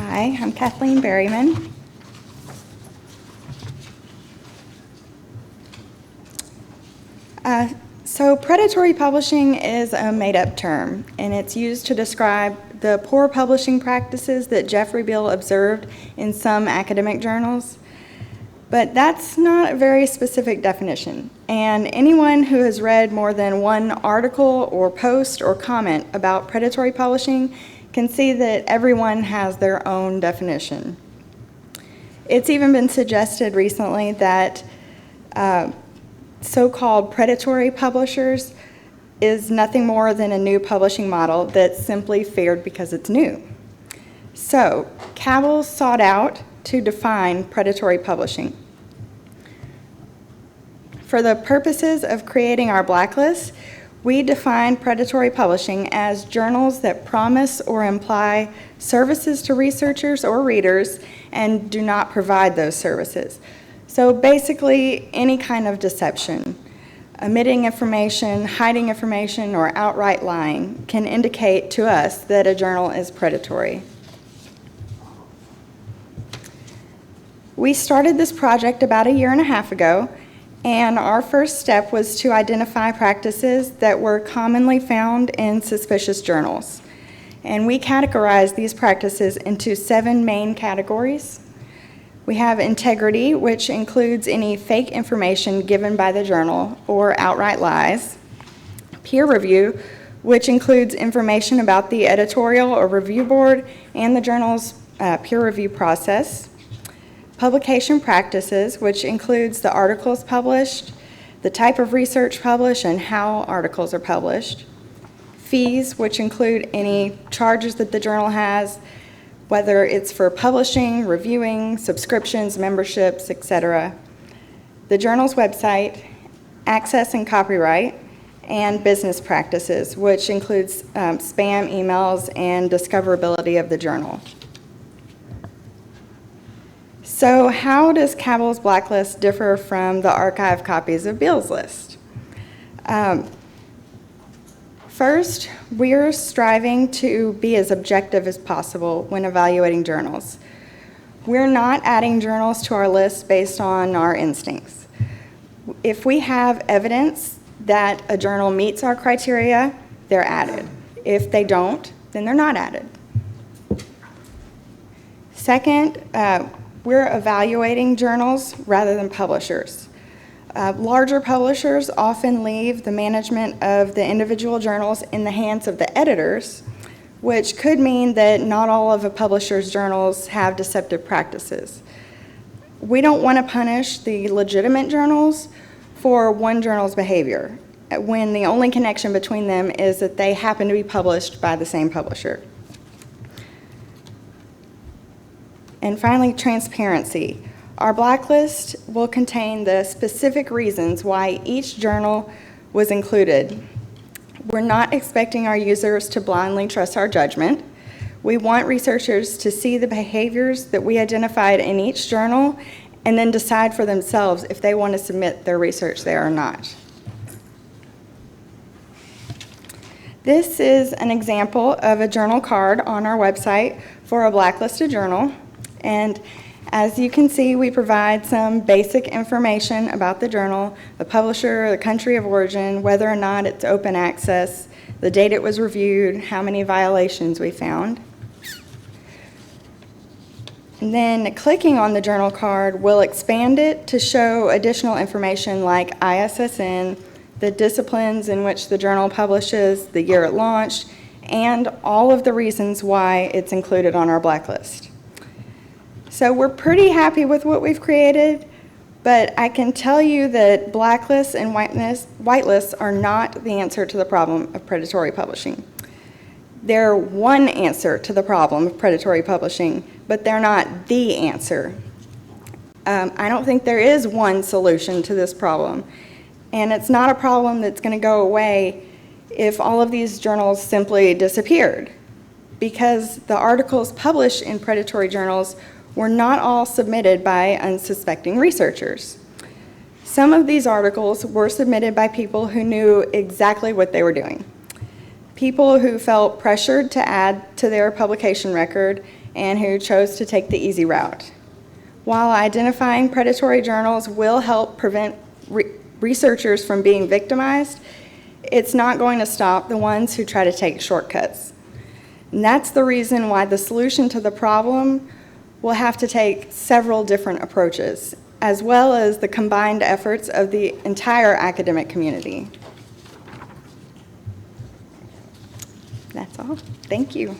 Hi, I'm Kathleen Berryman. So predatory publishing is a made-up term, and it's used to describe the poor publishing practices that Jeffrey Beall observed in some academic journals. But that's not a very specific definition, and anyone who has read more than one article or post or comment about predatory publishing can see that everyone has their own definition. It's even been suggested recently that so-called predatory publishers is nothing more than a new publishing model that simply fared because it's new. So, Cabell sought out to define predatory publishing. For the purposes of creating our blacklist, we define predatory publishing as journals that promise or imply services to researchers or readers and do not provide those services. So basically, any kind of deception, omitting information, hiding information, or outright lying can indicate to us that a journal is predatory. We started this project about a year and a half ago, and our first step was to identify practices that were commonly found in suspicious journals. And we categorized these practices into 7 main categories. We have integrity, which includes any fake information given by the journal or outright lies. Peer review, which includes information about the editorial or review board and the journal's peer review process. Publication practices, which includes the articles published, the type of research published, and how articles are published. Fees, which include any charges that the journal has, whether it's for publishing, reviewing, subscriptions, memberships, etc. The journal's website, access and copyright, and business practices, which includes spam emails and discoverability of the journal. So how does Cabell's blacklist differ from the archive copies of Beall's list? First, we're striving to be as objective as possible when evaluating journals. We're not adding journals to our list based on our instincts. If we have evidence that a journal meets our criteria, they're added. If they don't, then they're not added. Second, we're evaluating journals rather than publishers. Larger publishers often leave the management of the individual journals in the hands of the editors, which could mean that not all of a publisher's journals have deceptive practices. We don't want to punish the legitimate journals for one journal's behavior, when the only connection between them is that they happen to be published by the same publisher. And finally, transparency. Our blacklist will contain the specific reasons why each journal was included. We're not expecting our users to blindly trust our judgment. We want researchers to see the behaviors that we identified in each journal and then decide for themselves if they want to submit their research there or not. This is an example of a journal card on our website for a blacklisted journal. And as you can see, we provide some basic information about the journal, the publisher, the country of origin, whether or not it's open access, the date it was reviewed, how many violations we found. And then clicking on the journal card will expand it to show additional information like ISSN, the disciplines in which the journal publishes, the year it launched, and all of the reasons why it's included on our blacklist. So we're pretty happy with what we've created, but I can tell you that blacklists and whitelists are not the answer to the problem of predatory publishing. They're one answer to the problem of predatory publishing, but they're not the answer. I don't think there is one solution to this problem, and it's not a problem that's going to go away if all of these journals simply disappeared, because the articles published in predatory journals were not all submitted by unsuspecting researchers. Some of these articles were submitted by people who knew exactly what they were doing. People who felt pressured to add to their publication record and who chose to take the easy route. While identifying predatory journals will help prevent researchers from being victimized, it's not going to stop the ones who try to take shortcuts. And that's the reason why the solution to the problem will have to take several different approaches, as well as the combined efforts of the entire academic community. That's all. Thank you.